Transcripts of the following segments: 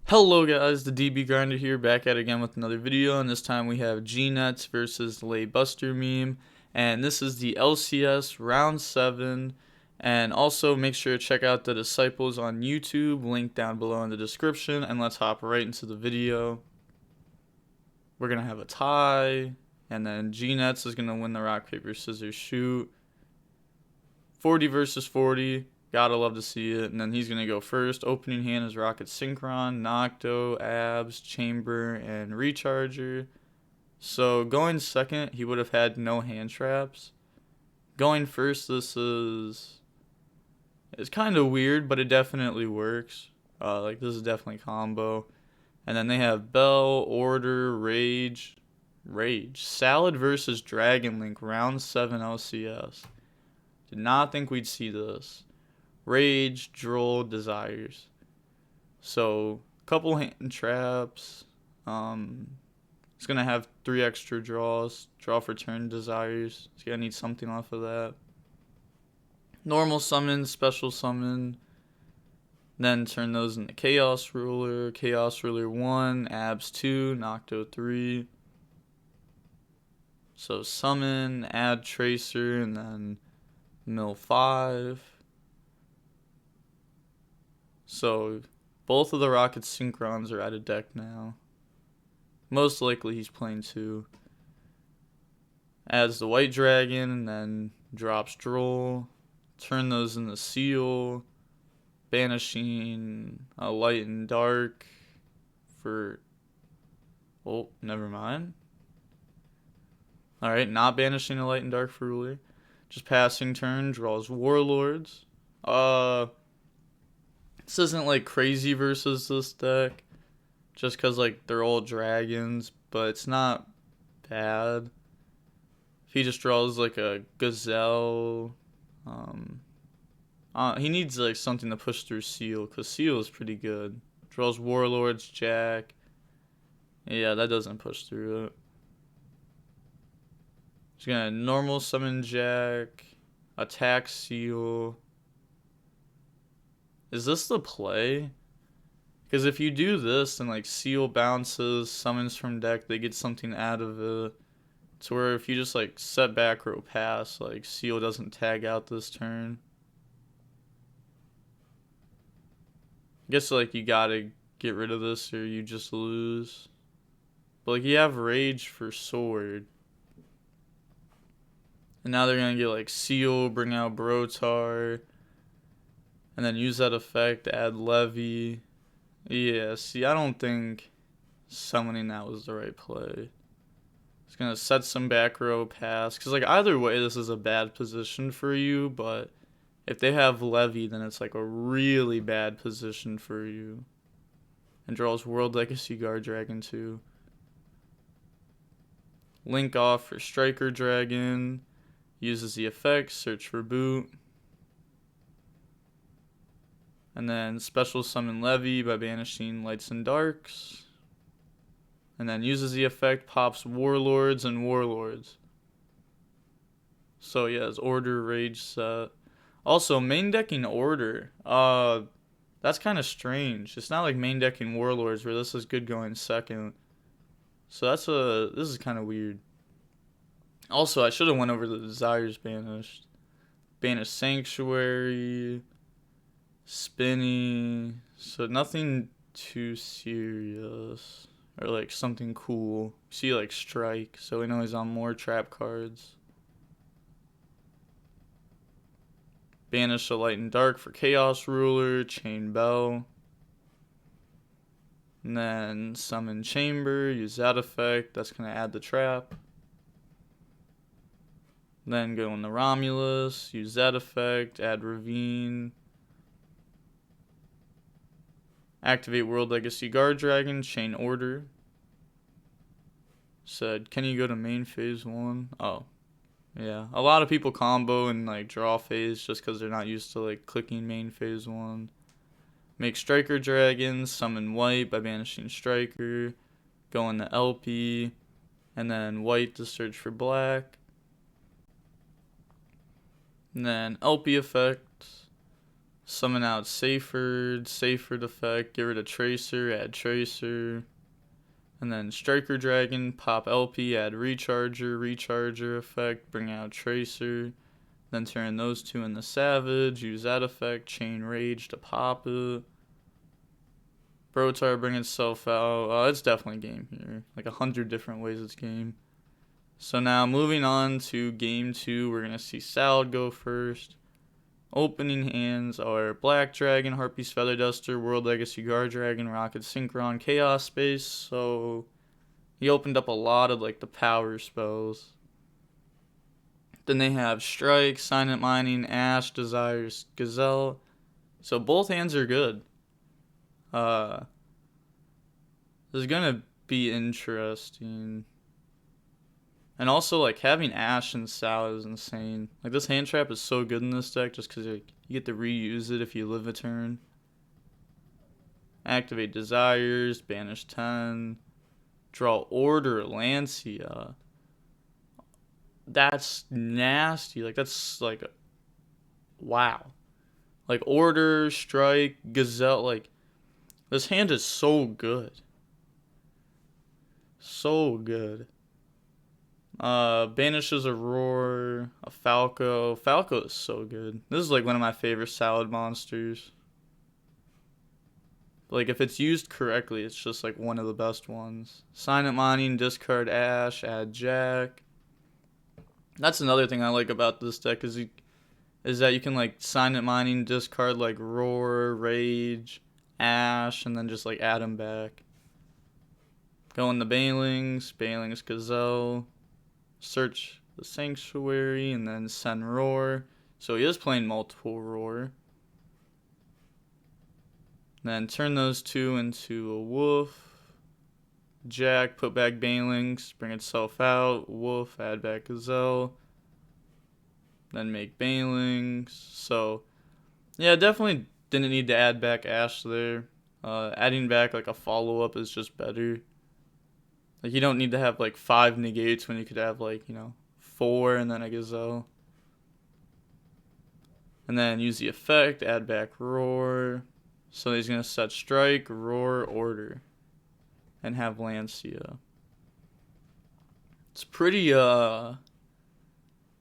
Hello guys, the DB Grinder here, back at it again with another video, and this time we have G-Nets versus Lay Buster meme, and this is the LCS round 7, and also make sure to check out the Disciples on YouTube, link down below in the description, and let's hop right into the video. We're going to have a tie, and then G-Nets is going to win the rock, paper, scissors, shoot. 40 versus 40. Gotta love to see it. And then he's going to go first. Opening hand is Rocket Synchron, Nocto, Abs, Chamber, and Recharger. So going second, he would have had no hand traps. Going first, it's kind of weird, but it definitely works. This is definitely combo. And then they have Bell, Order, Rage. Salad versus Dragon Link, round 7 LCS. Did not think we'd see this. Rage, Droll, Desires. So, couple hand traps. It's going to have 3 extra draws. Draw for turn, Desires. It's going to need something off of that. Normal summon, special summon. Then turn those into Chaos Ruler. Chaos Ruler 1, Abs 2, Nocto 3. So, summon, add Tracer, and then Mill 5. So, both of the Rocket Synchrons are out of deck now. Most likely he's playing 2. Adds the White Dragon, and then drops Droll. Turn those into Seal. Banishing a Light and Dark for... Oh, never mind. Alright, not banishing a Light and Dark for Ruler. Just passing turn, draws Warlords. This isn't like crazy versus this deck, just because like they're all dragons, but it's not bad. If he just draws like a Gazelle, he needs like something to push through Seal, because Seal is pretty good. Draws Warlords, Jack. Yeah, that doesn't push through it. He's gonna normal summon Jack, attack Seal. Is this the play? Because if you do this, then like Seal bounces, summons from deck, they get something out of it. To where if you just like set back row pass, like Seal doesn't tag out this turn. I guess like you gotta get rid of this or you just lose. But like you have Rage for Sword. And now they're gonna get like Seal, bring out Brotar. And then use that effect, add Levy. Yeah, see, I don't think summoning that was the right play. It's going to set some back row pass. Because, like, either way, this is a bad position for you. But if they have Levy, then it's, like, a really bad position for you. And draws World Legacy Guard Dragon, too. Link off for Striker Dragon. Uses the effect, search for boot. And then special summon Levy by banishing Lights and Darks. And then uses the effect, pops Warlords and Warlords. So yeah, it's Order, Rage set. Also, main decking Order. That's kind of strange. It's not like main decking Warlords where this is good going second. So this is kind of weird. Also, I should have went over the Desires banished. Banished Sanctuary. Spinny, so nothing too serious, or like something cool. See like Strike, so we know he's on more trap cards. Banish a Light and Dark for Chaos Ruler, Chain Bell. And then summon Chamber, use that effect, that's going to add the trap. Then go into Romulus, use that effect, add Ravine. Activate World Legacy Guard Dragon, Chain Order. Said, can you go to main phase 1? Oh, yeah. A lot of people combo and like draw phase just because they're not used to like clicking main phase 1. Make Striker Dragon, summon White by banishing Striker. Go into LP. And then White to search for Black. And then LP effect. Summon out Seyfried effect, get rid of Tracer, add Tracer. And then Striker Dragon, pop LP, add Recharger effect, bring out Tracer. Then turn those two into Savage, use that effect, Chain Rage to pop it. Brotar bring itself out. Oh, it's definitely game here. Like 100 different ways it's game. So now moving on to game 2, we're going to see Salad go first. Opening hands are Black Dragon, Harpy's Feather Duster, World Legacy Guard Dragon, Rocket Synchron, Chaos Space. So he opened up a lot of like the power spells. Then they have Strike, Silent Mining, Ash, Desires, Gazelle. So both hands are good. This is gonna be interesting. And also, like, having Ash and Sal is insane. Like, this hand trap is so good in this deck just because you get to reuse it if you live a turn. Activate Desires, banish 10. Draw Order, Lancia. That's nasty. Like, that's, like, wow. Like, Order, Strike, Gazelle, like, this hand is so good. So good. Banishes a Roar, a Falco. Falco is so good. This is like one of my favorite Salad monsters. Like if it's used correctly, it's just like one of the best ones. Silent Mining, discard Ash, add Jack. That's another thing I like about this deck is that you can like Silent Mining, discard like Roar, Rage, Ash, and then just like add them back. Go in the Banelings, Gazelle. Search the Sanctuary, and then send Roar. So he is playing multiple Roar. Then turn those two into a Wolf. Jack, put back Banelings, bring itself out. Wolf, add back Gazelle. Then make Banelings. So, yeah, definitely didn't need to add back Ash there. Adding back like a follow-up is just better. Like, you don't need to have, like, 5 negates when you could have, like, 4 and then a Gazelle. And then use the effect, add back Roar. So he's going to set Strike, Roar, Order. And have Lancia. It's pretty, like,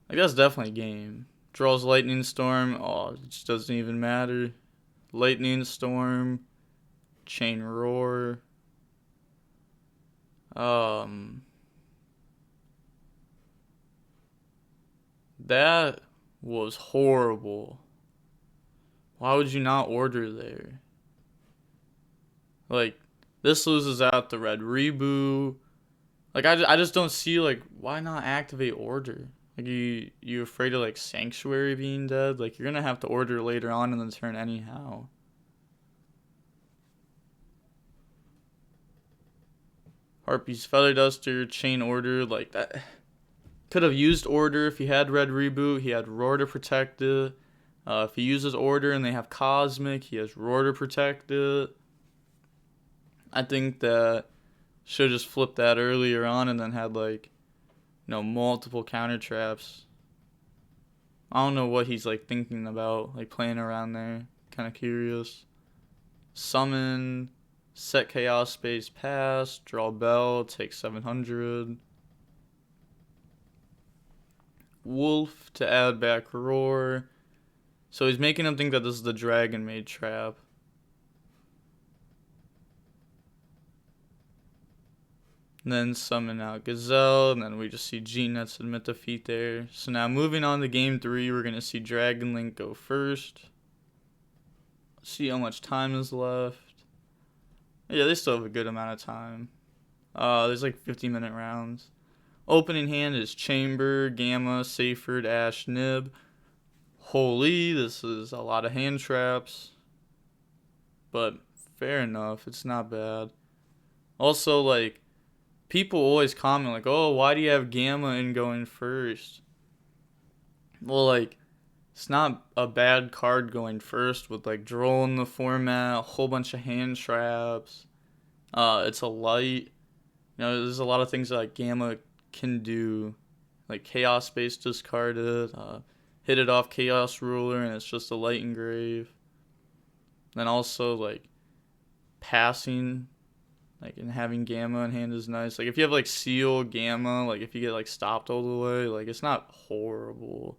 that's definitely game. Draws Lightning Storm. Oh, it just doesn't even matter. Lightning Storm. Chain Roar. That was horrible. Why would you not order there? Like, this loses out the red reboot. Like, I just don't see, like, why not activate order? Like, you afraid of, like, Sanctuary being dead? Like, you're gonna have to order later on in the turn anyhow. Harpy's Feather Duster, Chain Order, like that. Could have used Order if he had Red Reboot. He had Roar to protect it. If he uses Order and they have Cosmic, he has Roar to protect it. I think that should have just flipped that earlier on and then had, like, multiple counter traps. I don't know what he's, like, thinking about, like, playing around there. Kind of curious. Summon. Set Chaos Space, pass, draw Bell, take 700. Wolf to add back Roar. So he's making him think that this is the Dragon Maid trap. And then summon out Gazelle, and then we just see G-Nuts admit defeat there. So now moving on to game 3, we're going to see Dragon Link go first. See how much time is left. Yeah, they still have a good amount of time. There's like 50-minute rounds. Opening hand is Chamber, Gamma, Seyfried, Ash, Nib. Holy, this is a lot of hand traps. But fair enough, it's not bad. Also, like, people always comment, like, oh, why do you have Gamma in going first? Well, like, it's not a bad card going first with, like, Droll in the format, a whole bunch of hand traps. It's a light. There's a lot of things that, like, Gamma can do. Like, Chaos Space discarded. Hit it off Chaos Ruler, and it's just a light engrave. Then also like passing, like, and having gamma in hand is nice. Like if you have like seal gamma, like if you get like stopped all the way, like it's not horrible.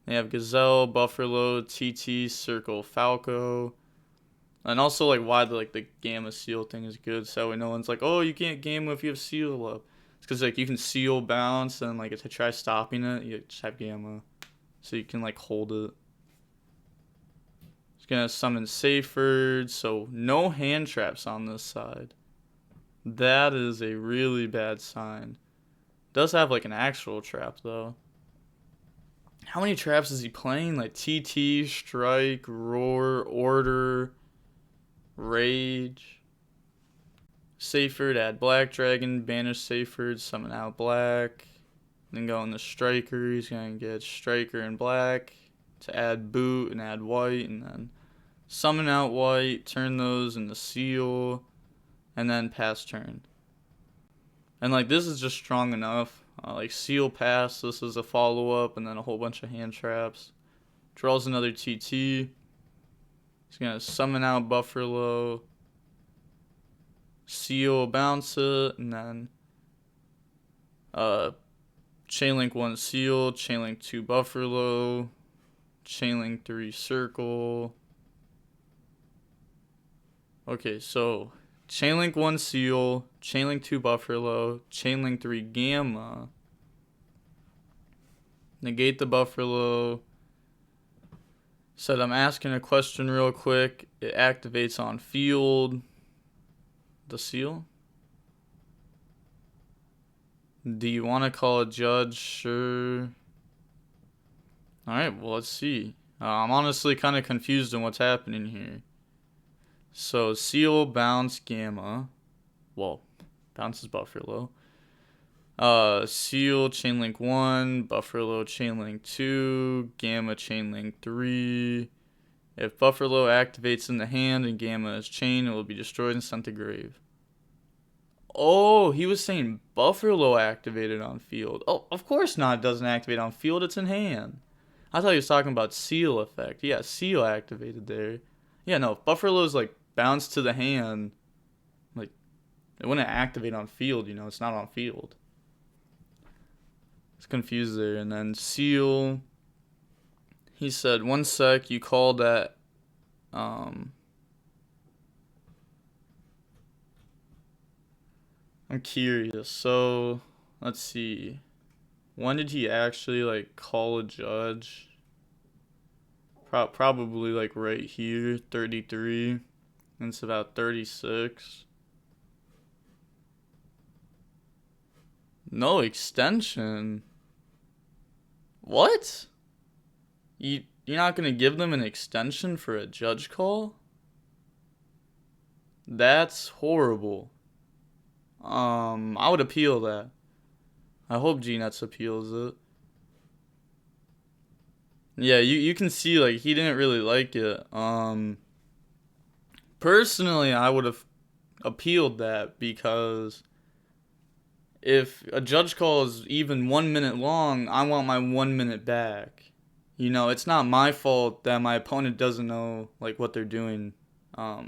They have gazelle, buffalo, TT, circle, falco. And also like why the gamma seal thing is good, so no one's like, oh, you can't gamma if you have seal up. It's because like you can seal bounce, and like if you try stopping it, you just have gamma, so you can like hold it. It's gonna summon Seyfried, so no hand traps on this side. That is a really bad sign. Does have like an actual trap though. How many traps is he playing? Like TT, strike, roar, order, rage. Seyfried, add black dragon, banish Seyfried, summon out black. Then go on the striker, he's gonna get striker and black to add boot and add white, and then summon out white, turn those into seal, and then pass turn. And like this is just strong enough. Like seal pass, this is a follow up, and then a whole bunch of hand traps. Draws another TT. He's gonna summon out Buffalo. Seal, bounce it, and then chainlink 1 seal, chainlink 2 Buffalo, chainlink 3 circle. Okay, so chainlink 1 seal, chainlink 2 Buffalo, chainlink 3 gamma. Negate the Buffalo. Said I'm asking a question real quick. It activates on field. The seal? Do you want to call a judge? Sure. Alright, well, let's see. I'm honestly kind of confused on what's happening here. So, seal, bounce, gamma. Well, bounce is Buffalo. Seal, chainlink 1, Buffalo, chainlink 2, gamma, chainlink 3. If Buffalo activates in the hand and gamma is chained, it will be destroyed and sent to grave. Oh, he was saying Buffalo activated on field. Oh, of course not, it doesn't activate on field, it's in hand. I thought he was talking about seal effect. Yeah, seal activated there. Yeah, no, if Buffalo's like bounced to the hand, like it wouldn't activate on field, it's not on field. It's confused there. And then seal, he said, 1 sec, you called that I'm curious. So let's see. When did he actually like call a judge? Probably like right here, 33. And it's about 36. No extension. What? You're not gonna give them an extension for a judge call? That's horrible. I would appeal that. I hope G-Nuts appeals it. Yeah, you can see like he didn't really like it. Personally, I would have appealed that because if a judge call is even 1 minute long, I want my 1 minute back. It's not my fault that my opponent doesn't know like what they're doing. Or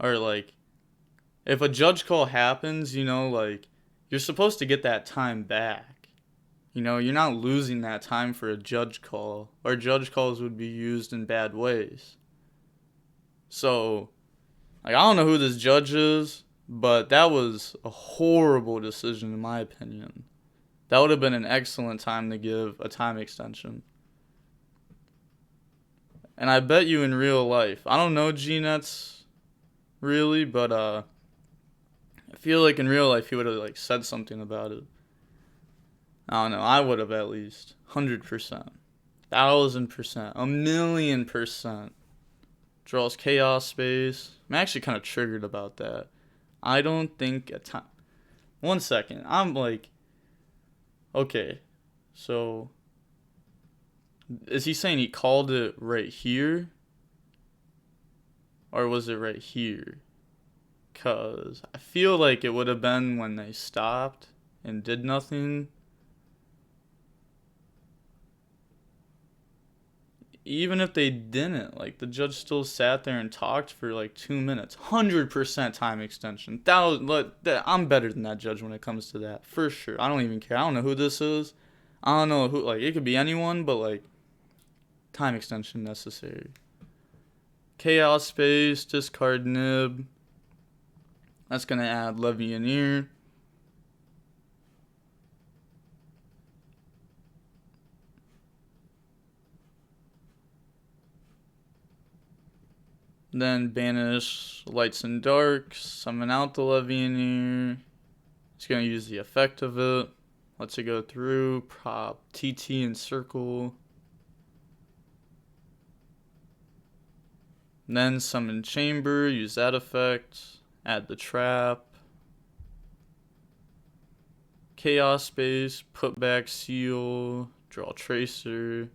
like if a judge call happens, like you're supposed to get that time back. You're not losing that time for a judge call, or judge calls would be used in bad ways. So, like, I don't know who this judge is, but that was a horrible decision in my opinion. That would have been an excellent time to give a time extension. And I bet you in real life, I don't know G-Nuts really, but I feel like in real life he would have like said something about it. I don't know. I would have at least 100%, 1,000%, 1,000,000%. Draws chaos space. I'm actually kind of triggered about that. I don't think a time. 1 second. I'm like, okay, so is he saying he called it right here, or was it right here? Cause I feel like it would have been when they stopped and did nothing. even if they didn't, like the judge still sat there and talked for like 2 minutes. 100% time extension. I'm better than that judge when it comes to that, for sure. I don't even care. I don't know who this is. I don't know who. Like, it could be anyone, but like, time extension necessary. Chaos space, discard nib. That's gonna add Levianeer. Then banish lights and darks, summon out the Levianeer. It's going to use the effect of it. Lets it go through, prop TT and circle. Then summon chamber, use that effect. Add the trap. Chaos space, put back seal, draw tracer.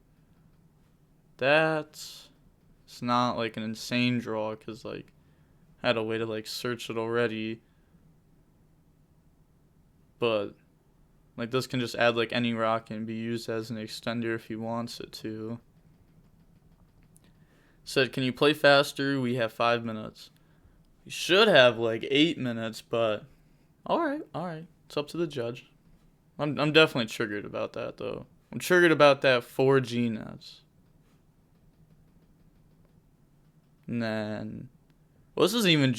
It's not like an insane draw because like I had a way to like search it already. But like this can just add like any rock and be used as an extender if he wants it to. Said, can you play faster? We have 5 minutes. We should have like 8 minutes, but alright. It's up to the judge. I'm definitely triggered about that though. I'm triggered about that 4 G-Nets. And then, well, this isn't even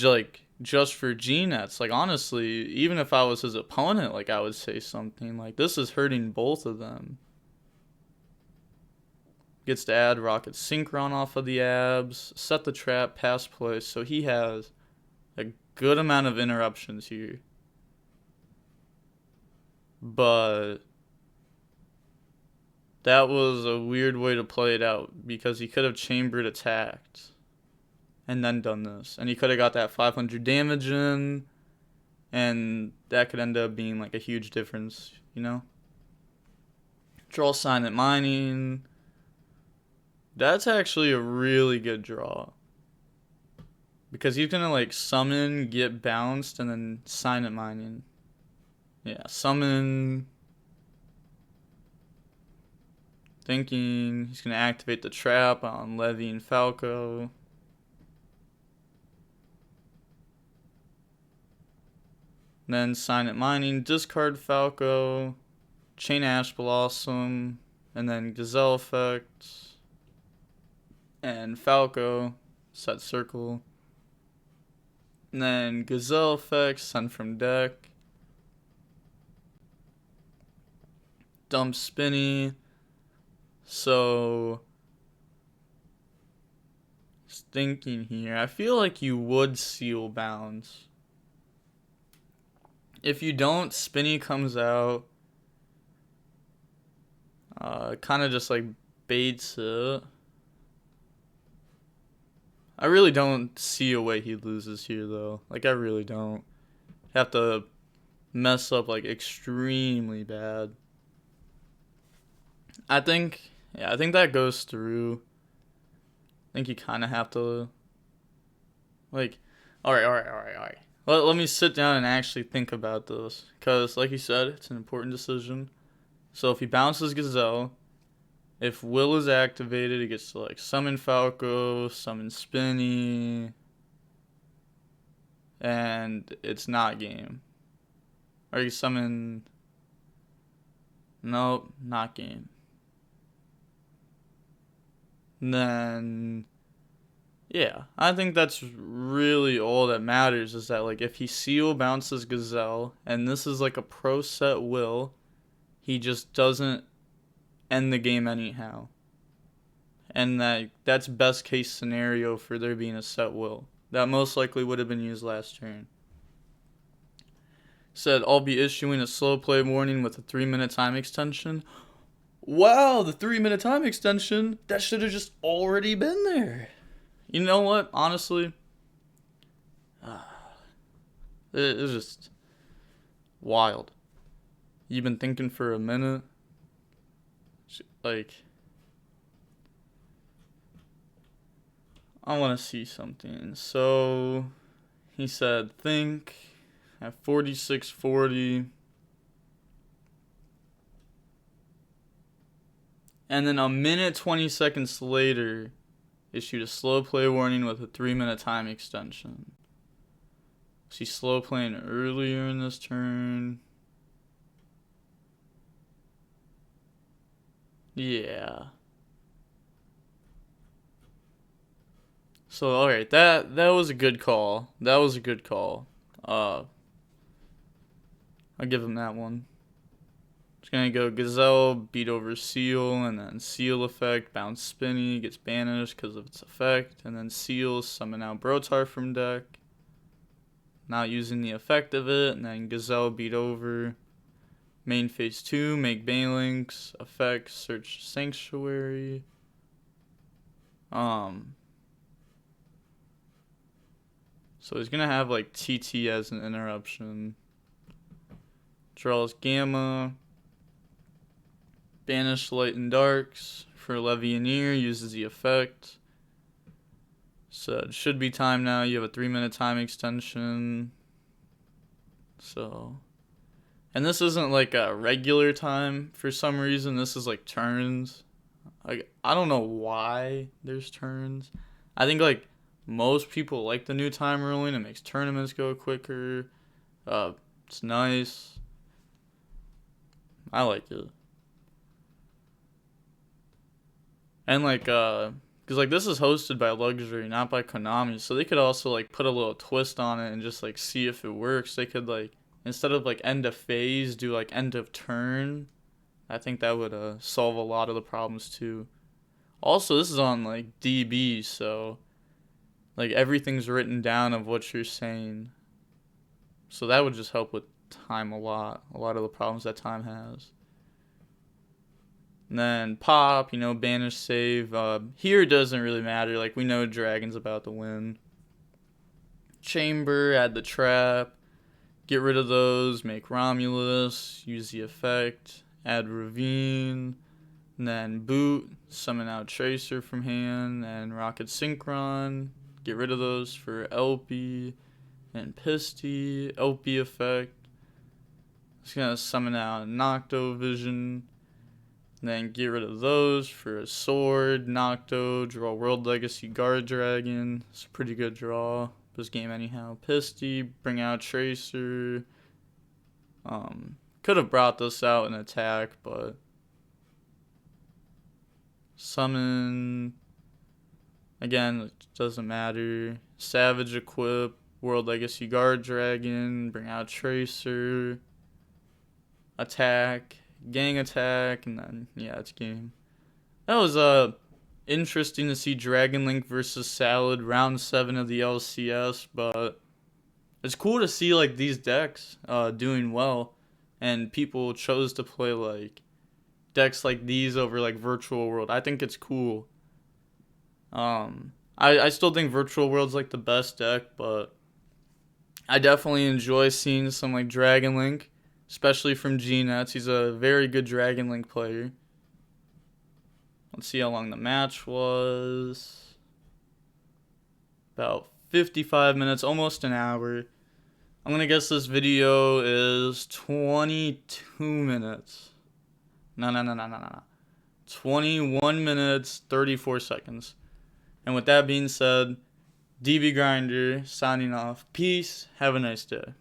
just for G-Nets. Like, honestly, even if I was his opponent, like, I would say something. Like, this is hurting both of them. Gets to add Rocket Synchron off of the abs, set the trap, pass play. So he has a good amount of interruptions here. But that was a weird way to play it out because he could have chambered attacked and then done this. And he could have got that 500 damage in, and that could end up being like a huge difference, you know? Draw Silent Mining. That's actually a really good draw. Because he's going to like summon, get bounced, and then Silent Mining. Yeah, summon. Thinking he's going to activate the trap on Levy and Falco. Then Silent Mining, discard Falco, Chain Ash Blossom, and then Gazelle Effect, and Falco, set circle. And then Gazelle Effect, send from deck. Dump Spinny. So, just thinking here, I feel like you would seal bounds. If you don't, Spinny comes out. Kind of just like baits it. I really don't see a way he loses here though. Like I really don't. Have to mess up like extremely bad. I think that goes through. I think you kind of have to like, all right. Let me sit down and actually think about this. Because, like you said, it's an important decision. So, if he bounces Gazelle, if Will is activated, he gets to, like, summon Falco, summon Spinny, and it's not game. Or you summon... Nope, not game. And then... Yeah, I think that's really all that matters is that, like, if he seal bounces Gazelle, and this is, like, a pro set Will, he just doesn't end the game anyhow. And that's best case scenario for there being a set Will. That most likely would have been used last turn. Said, I'll be issuing a slow play warning with a 3-minute time extension. Wow, the 3-minute time extension? That should have just already been there. You know what? Honestly, it's just wild. You've been thinking for a minute. Like, I want to see something. So, he said, think at 4640. And then a minute 20 seconds later, issued a slow play warning with a 3-minute time extension. She's slow playing earlier in this turn. Yeah. So alright, that was a good call. That was a good call. I'll give him that one. Just gonna go Gazelle, beat over Seal, and then Seal effect, bounce Spinny, gets banished because of its effect, and then Seal, summon out Brotar from deck. Not using the effect of it, and then Gazelle, beat over. Main phase 2, make Banelinks, effect, search Sanctuary. So he's gonna have like TT as an interruption. Draws Gamma. Banish Light and Darks for Levianeer, uses the effect. So it should be time now. You have a 3-minute time extension. So, and this isn't like a regular time for some reason. This is like turns. Like, I don't know why there's turns. I think like most people like the new time ruling. It makes tournaments go quicker. It's nice. I like it. And like, cause like this is hosted by Luxury, not by Konami, so they could also like put a little twist on it and just like see if it works. They could like, instead of like end of phase, do like end of turn. I think that would solve a lot of the problems too. Also, this is on like DB, so like everything's written down of what you're saying. So that would just help with time a lot of the problems that time has. And then pop, banish, save. Here it doesn't really matter. Like, we know Dragon's about to win. Chamber, add the trap. Get rid of those. Make Romulus. Use the effect. Add Ravine. And then boot. Summon out Tracer from hand. And Rocket Synchron. Get rid of those for LP. And Pisty. LP effect. Just gonna summon out Nocto Vision. Then get rid of those for a sword, Nocto, draw World Legacy Guard Dragon. It's a pretty good draw. This game anyhow. Pisty, bring out Tracer. Could have brought this out in attack, but summon. Again, it doesn't matter. Savage equip, World Legacy Guard Dragon, bring out Tracer. Attack. Gang attack, and then yeah, it's game. That was interesting to see Dragon Link versus Salad round 7 of the LCS, but it's cool to see like these decks doing well, and people chose to play like decks like these over like Virtual World. I think it's cool. I still think Virtual World's like the best deck, but I definitely enjoy seeing some like Dragon Link. Especially from G-Nuts. He's a very good Dragon Link player. Let's see how long the match was. About 55 minutes, almost an hour. I'm going to guess this video is 22 minutes. No. 21 minutes, 34 seconds. And with that being said, DB Grinder signing off. Peace. Have a nice day.